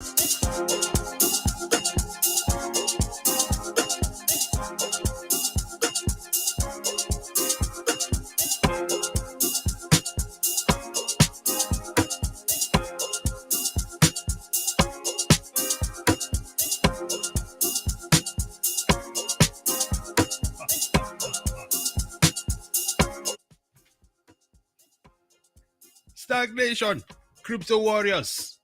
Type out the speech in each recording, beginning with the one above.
Stagnation, crypto warriors,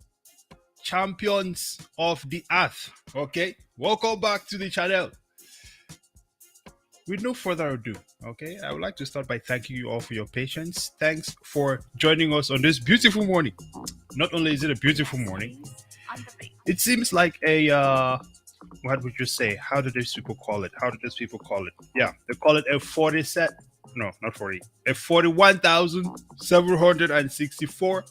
champions of the earth. Okay, welcome back to the channel. With no further ado, okay, I would like to start by thanking you all for your patience. Thanks for joining us on this beautiful morning. Not only is it a beautiful morning, it seems like a what would you say? How do these people call it? Yeah, they call it a 40 set. No, not 40. A $41,764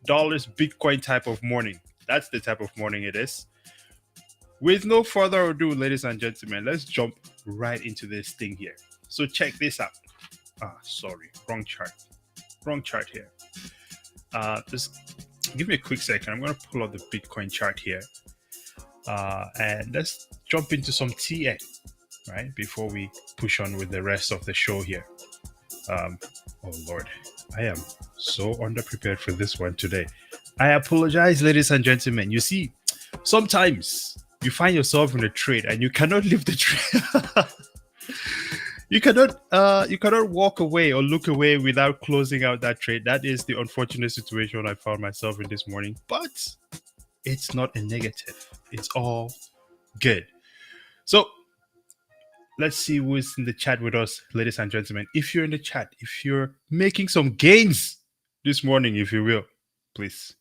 Bitcoin type of morning. That's the type of morning it is. With no further ado, ladies and gentlemen, let's jump right into this thing here. So check this out. Sorry, wrong chart here. Just give me a quick second. I'm going to pull up the Bitcoin chart here. And let's jump into some TA, right? Before we push on with the rest of the show here. Oh Lord, I am so underprepared for this one today. I apologize, ladies and gentlemen. You see, sometimes you find yourself in a trade and you cannot leave the trade. You cannot walk away or look away without closing out that trade. That is the unfortunate situation I found myself in this morning. But it's not a negative. It's all good. So let's see who's in the chat with us, ladies and gentlemen. If you're in the chat, if you're making some gains this morning, if you will, please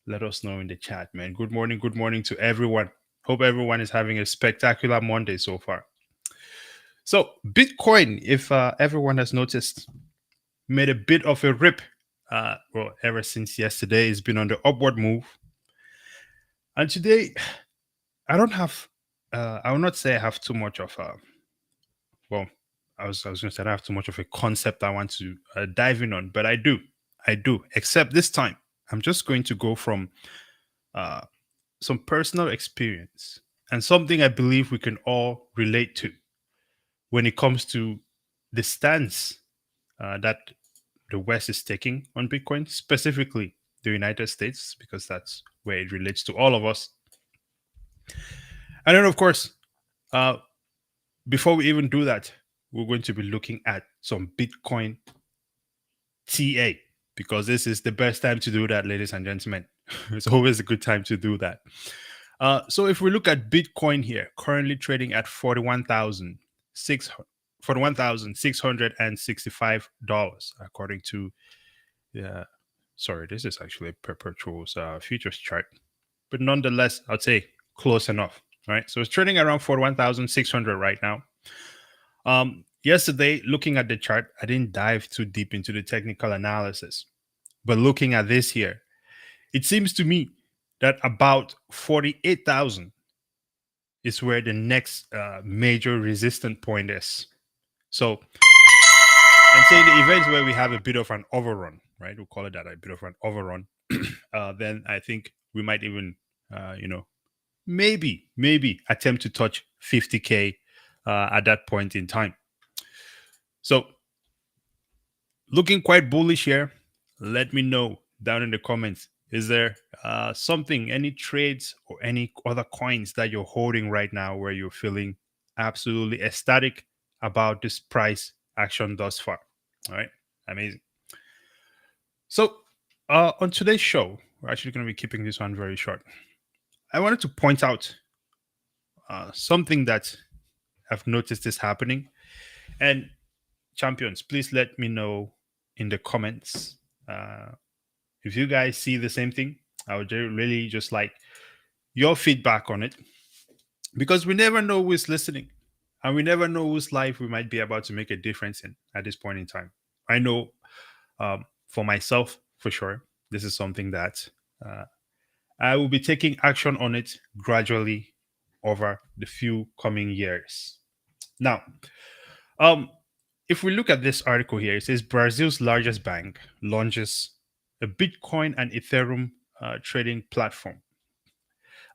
let us know in the chat, man. Good morning to everyone. Hope everyone is having a spectacular Monday so far. So Bitcoin, if everyone has noticed, made a bit of a rip. Ever since yesterday, it's been on the upward move. And today, I don't have, I will not say I have too much of a, I was going to say I don't have too much of a concept I want to dive in on, but I do, except this time, I'm just going to go from some personal experience and something I believe we can all relate to when it comes to the stance that the West is taking on Bitcoin, specifically the United States, because that's where it relates to all of us. And then, of course, before we even do that, we're going to be looking at some Bitcoin TA, because this is the best time to do that, ladies and gentlemen. It's always a good time to do that. So if we look at Bitcoin here, currently trading at $41,665, according to this is actually a perpetuals futures chart, but nonetheless, I'd say close enough, right? So it's trading around 41,600 right now. Yesterday, looking at the chart, I didn't dive too deep into the technical analysis, but looking at this here, it seems to me that about 48,000 is where the next major resistance point is. So I'm saying the events where we have a bit of an overrun, right? We'll call it that, a bit of an overrun. Then I think we might even, maybe attempt to touch 50K at that point in time. So looking quite bullish here. Let me know down in the comments. Is there something, any trades or any other coins that you're holding right now where you're feeling absolutely ecstatic about this price action thus far? All right, amazing. So on today's show, we're actually going to be keeping this one very short. I wanted to point out something that I've noticed is happening. And champions, please let me know in the comments if you guys see the same thing. I would really just like your feedback on it, because we never know who's listening and we never know whose life we might be about to make a difference in at this point in time. I know for myself, for sure, this is something that I will be taking action on it gradually over the few coming years. Now, if we look at this article here, it says Brazil's largest bank launches a Bitcoin and Ethereum trading platform.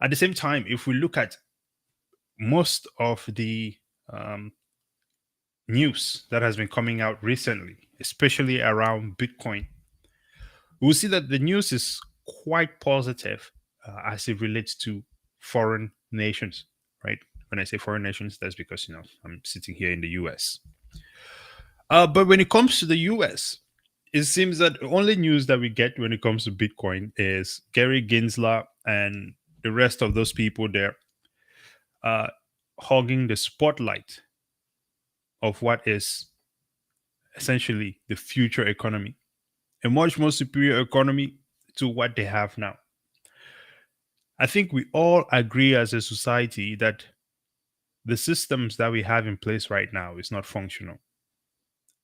At the same time, if we look at most of the um, news that has been coming out recently, especially around Bitcoin, we'll see that the news is quite positive as it relates to foreign nations, right? When I say foreign nations, that's because I'm sitting here in the US. But when it comes to the US, it seems that the only news that we get when it comes to Bitcoin is Gary Gensler and the rest of those people there uh, hogging the spotlight of what is essentially the future economy, a much more superior economy to what they have now. I think we all agree as a society that the systems that we have in place right now is not functional.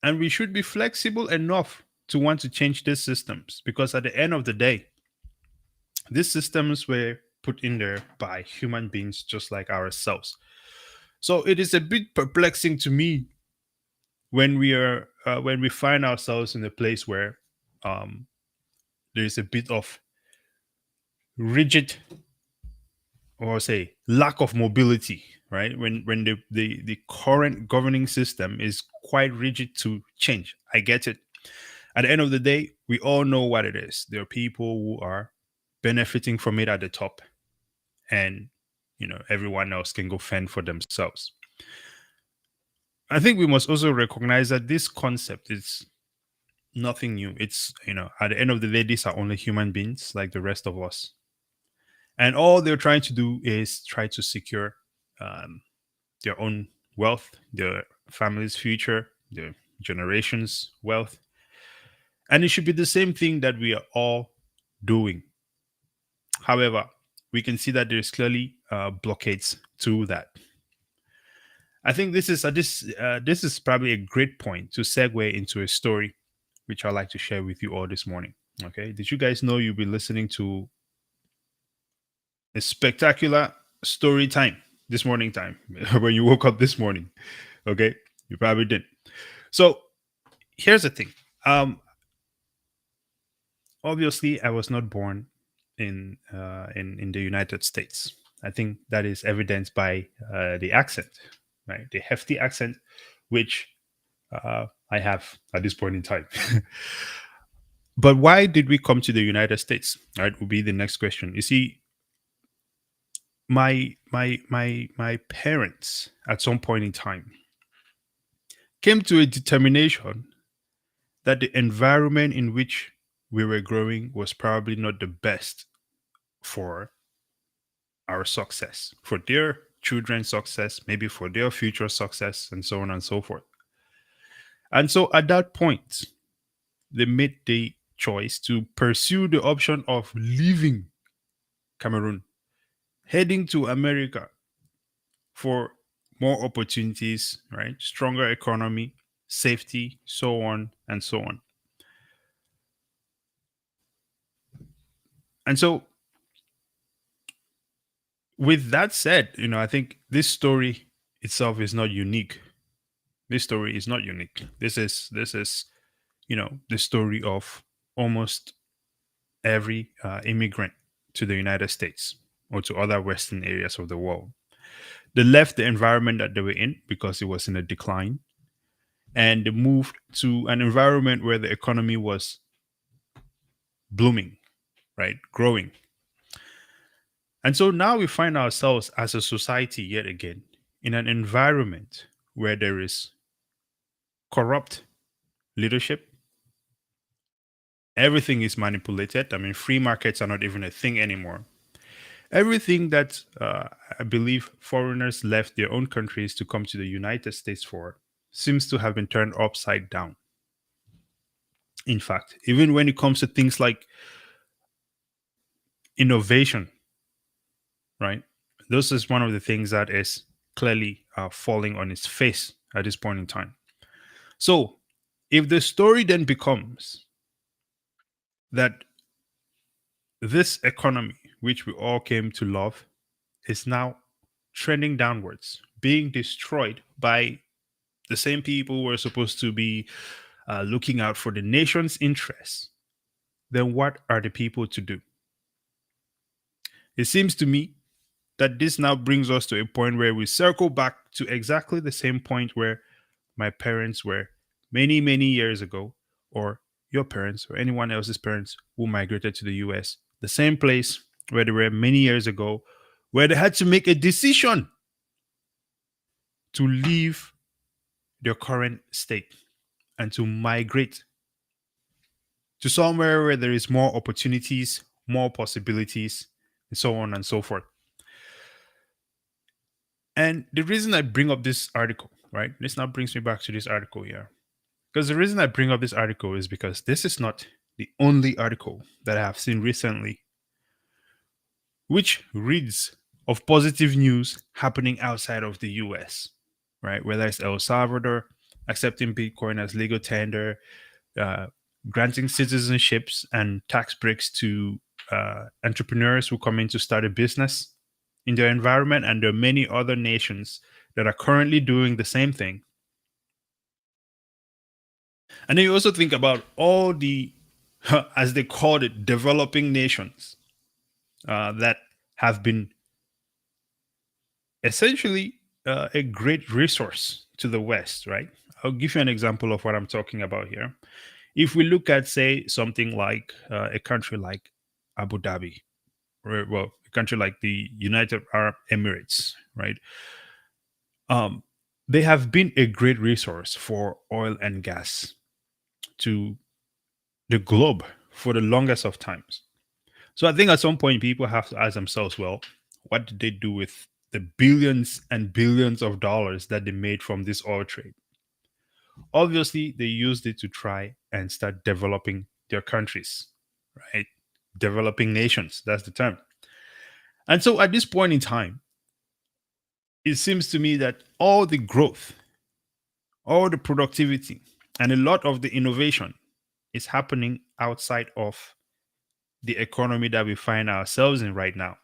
And we should be flexible enough to want to change these systems because at the end of the day, these systems were put in there by human beings just like ourselves. So it is a bit perplexing to me when we find ourselves in a place where um, there is a bit of rigid or say lack of mobility, right? When the current governing system is quite rigid to change. I get it. At the end of the day, we all know what it is. There are people who are benefiting from it at the top, and everyone else can go fend for themselves. I think we must also recognize that this concept is nothing new. It's at the end of the day, these are only human beings like the rest of us, and all they're trying to do is try to secure um, their own wealth, their family's future, their generation's wealth. And it should be the same thing that we are all doing. However, we can see that there's clearly blockades to that. I think this is probably a great point to segue into a story which I'd like to share with you all this morning. Okay, did you guys know you'll be listening to a spectacular story time this morning time when you woke up this morning? Okay, you probably did. So here's the thing. Obviously, I was not born in the United States. I think that is evidenced by the accent, right? The hefty accent, which I have at this point in time. But why did we come to the United States? Right, will be the next question. You see, my parents at some point in time came to a determination that the environment in which we were growing was probably not the best for our success, for their children's success, maybe for their future success, and so on and so forth. And so at that point, they made the choice to pursue the option of leaving Cameroon, heading to America for more opportunities, right? Stronger economy, safety, so on and so on. And so, with that said, I think this story itself is not unique. This story is not unique. This is the story of almost every immigrant to the United States or to other Western areas of the world. They left the environment that they were in because it was in a decline, and they moved to an environment where the economy was blooming, right? Growing. And so now we find ourselves as a society yet again in an environment where there is corrupt leadership. Everything is manipulated. I mean, free markets are not even a thing anymore. Everything that I believe foreigners left their own countries to come to the United States for seems to have been turned upside down. In fact, even when it comes to things like innovation, right? This is one of the things that is clearly falling on its face at this point in time. So, if the story then becomes that this economy, which we all came to love, is now trending downwards, being destroyed by the same people who are supposed to be looking out for the nation's interests, then what are the people to do? It seems to me that this now brings us to a point where we circle back to exactly the same point where my parents were many, many years ago, or your parents, or anyone else's parents who migrated to the US, the same place where they were many years ago, where they had to make a decision to leave their current state and to migrate to somewhere where there is more opportunities, more possibilities, and so on and so forth. And the reason I bring up this article, right? This now brings me back to this article here. Because the reason I bring up this article is because this is not the only article that I have seen recently which reads of positive news happening outside of the US, right? Whether it's El Salvador accepting Bitcoin as legal tender, uh, granting citizenships and tax breaks to entrepreneurs who come in to start a business in their environment. And there are many other nations that are currently doing the same thing. And then you also think about all the, as they called it, developing nations that have been essentially a great resource to the West, right? I'll give you an example of what I'm talking about here. If we look at, say, something like a country like Abu Dhabi, or, well, a country like the United Arab Emirates, right? Um, they have been a great resource for oil and gas to the globe for the longest of times. So I think at some point people have to ask themselves, well, what did they do with the billions and billions of dollars that they made from this oil trade? Obviously, they used it to try and start developing their countries, right? Developing nations, that's the term. And so at this point in time, it seems to me that all the growth, all the productivity, and a lot of the innovation is happening outside of the economy that we find ourselves in right now.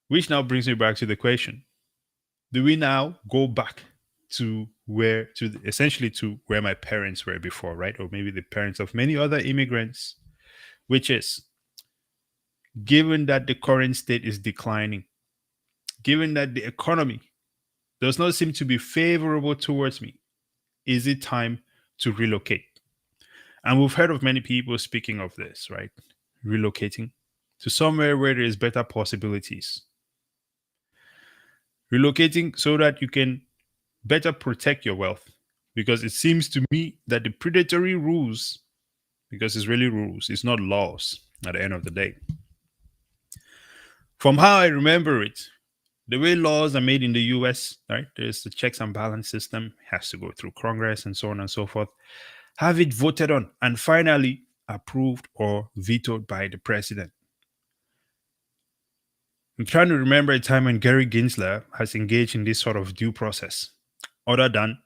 Which now brings me back to the question: do we now go back to where, to essentially to where my parents were before, right? Or maybe the parents of many other immigrants, which is, given that the current state is declining, given that the economy does not seem to be favorable towards me, is it time to relocate? And we've heard of many people speaking of this, right? Relocating to somewhere where there is better possibilities. Relocating so that you can better protect your wealth. Because it seems to me that the predatory rules, because it's really rules, it's not laws at the end of the day. From how I remember it, the way laws are made in the US, right? There's the checks and balance system, has to go through Congress and so on and so forth. Have it voted on and finally approved or vetoed by the president. I'm trying to remember a time when Gary Gensler has engaged in this sort of due process, other than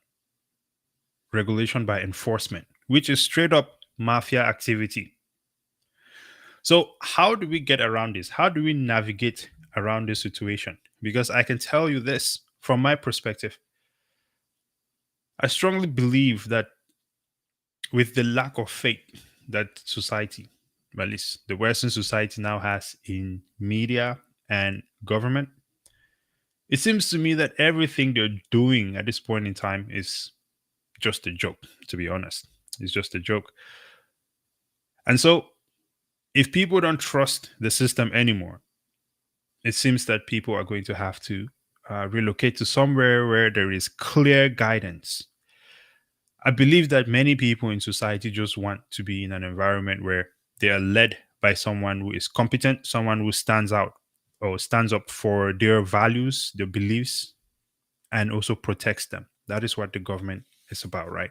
regulation by enforcement, which is straight up mafia activity. So, how do we get around this? How do we navigate around this situation? Because I can tell you this from my perspective. I strongly believe that with the lack of faith that society, at least the Western society, now has in media and government, it seems to me that everything they're doing at this point in time is just a joke, to be honest. It's just a joke. And so, if people don't trust the system anymore, it seems that people are going to have to relocate to somewhere where there is clear guidance. I believe that many people in society just want to be in an environment where they are led by someone who is competent, someone who stands out or stands up for their values, their beliefs, and also protects them. That is what the government is about, right?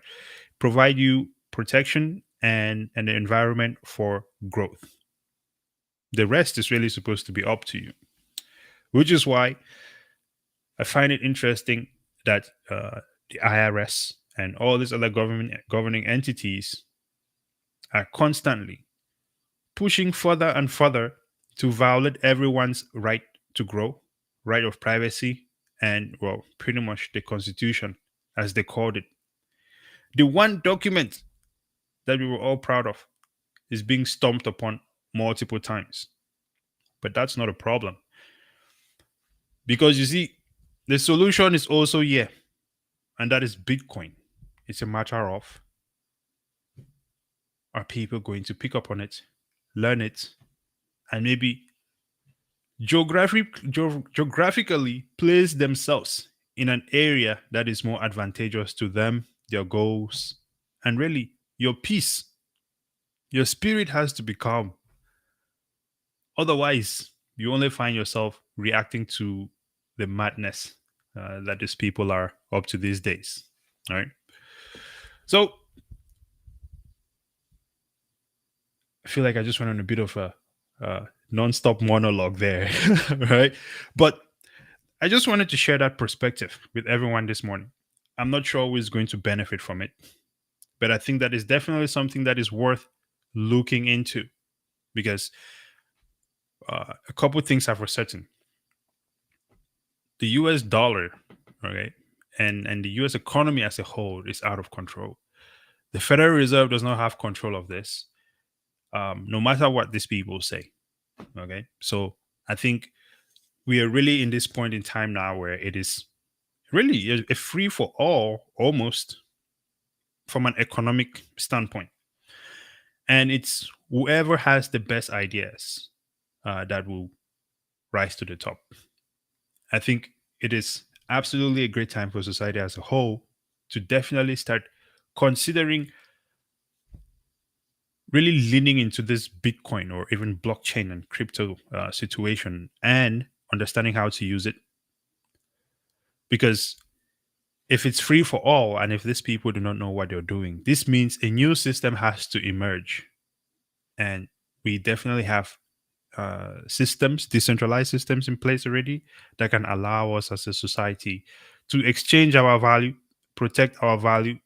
Provide you protection and an environment for growth. The rest is really supposed to be up to you, which is why I find it interesting that the IRS and all these other government governing entities are constantly pushing further and further to violate everyone's right to grow, right of privacy, and, well, pretty much the Constitution, as they called it. The one document that we were all proud of is being stomped upon multiple times. But that's not a problem. Because you see, the solution is also here, and that is Bitcoin. It's a matter of, are people going to pick up on it, learn it, and maybe geographically place themselves in an area that is more advantageous to them, their goals, and really your peace. Your spirit has to be calm. Otherwise, you only find yourself reacting to the madness that these people are up to these days. All right. So I feel like I just went on a bit of a non-stop monologue there, right? But I just wanted to share that perspective with everyone this morning. I'm not sure who is going to benefit from it, but I think that is definitely something that is worth looking into because a couple things are for certain. The US dollar, okay, and the US economy as a whole is out of control. The Federal Reserve does not have control of this, no matter what these people say. Okay, so I think we are really in this point in time now where it is really a free for all almost from an economic standpoint, and it's whoever has the best ideas that will rise to the top. I think it is absolutely a great time for society as a whole to definitely start considering really leaning into this Bitcoin or even blockchain and crypto situation and understanding how to use it. Because if it's free for all and if these people do not know what they're doing, this means a new system has to emerge. And we definitely have systems, decentralized systems in place already that can allow us as a society to exchange our value, protect our value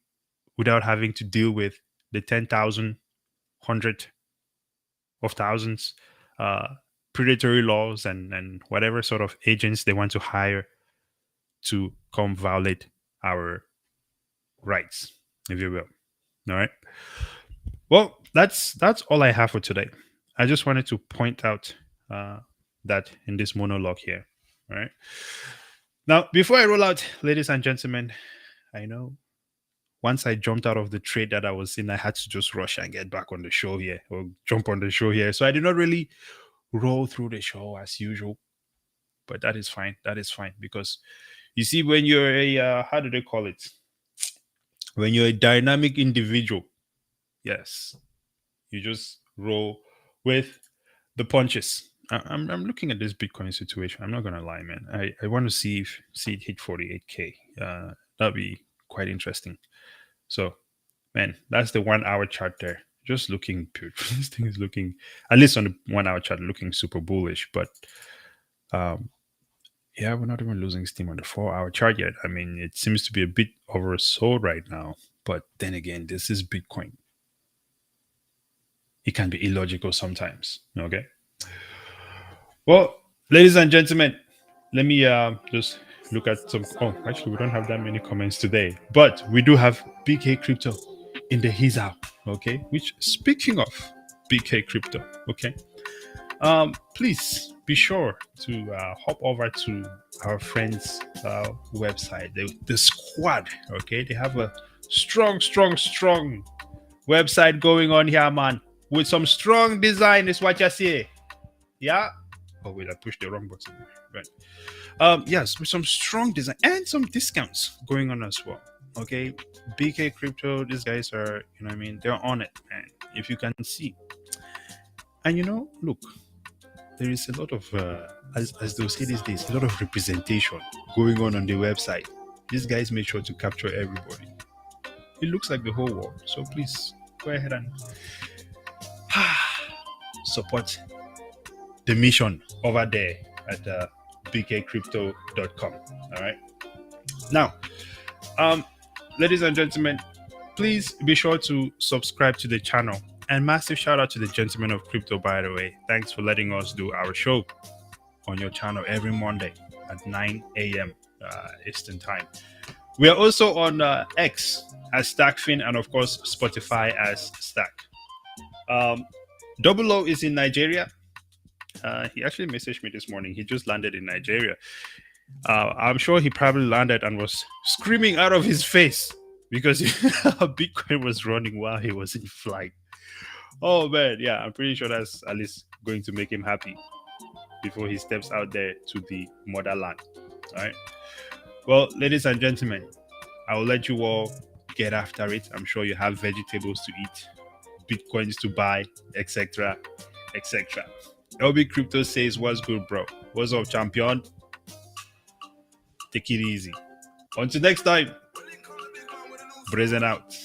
without having to deal with the 10,000, 100 of thousands, uh, predatory laws and whatever sort of agents they want to hire to come violate our rights, if you will. All right. Well, that's all I have for today. I just wanted to point out that in this monologue here. All right. Now, before I roll out, ladies and gentlemen, I know once I jumped out of the trade that I was in, I had to just rush and get back on the show here or jump on the show here. So I did not really roll through the show as usual, but that is fine. That is fine because you see, when you're a how do they call it? When you're a dynamic individual, yes, you just roll with the punches. I'm looking at this Bitcoin situation. I'm not gonna lie, man. I want to see it hit 48K. That'd be quite interesting. So, man, that's the 1 hour chart there. Just looking beautiful. This thing is looking, at least on the 1 hour chart, looking super bullish. But yeah, we're not even losing steam on the 4 hour chart yet. I mean, it seems to be a bit oversold right now. But then again, this is Bitcoin. It can be illogical sometimes. Okay. Well, ladies and gentlemen, let me just look at some. Oh, actually, we don't have that many comments today, but we do have BK Crypto in the He's Out. Okay. Which, speaking of BK Crypto, okay, please be sure to hop over to our friends' website, the squad. Okay, they have a strong website going on here, man, with some strong design. Is what you say, yeah. Oh wait, I pushed the wrong button. Right. Yes, with some strong design and some discounts going on as well. Okay, BK Crypto, these guys are, you know what I mean, they're on it, man. If you can see, and look, there is a lot of as they'll say these days, a lot of representation going on the website. These guys make sure to capture everybody. It looks like the whole world. So please go ahead and support the mission over there at bkcrypto.com. All right. Now, ladies and gentlemen, please be sure to subscribe to the channel. And massive shout out to the Gentlemen of Crypto, by the way. Thanks for letting us do our show on your channel every Monday at 9 a.m. Eastern Time. We are also on X as STAKKFin and, of course, Spotify as STAKK. Double O is in Nigeria. He actually messaged me this morning. He just landed in Nigeria. I'm sure he probably landed and was screaming out of his face because Bitcoin was running while he was in flight. Oh man, yeah, I'm pretty sure that's at least going to make him happy before he steps out there to the motherland. All right. Well, ladies and gentlemen, I will let you all get after it. I'm sure you have vegetables to eat, bitcoins to buy, etc., etc. LB Crypto says, "What's good, bro? What's up, champion? Take it easy. Until next time, brazen out."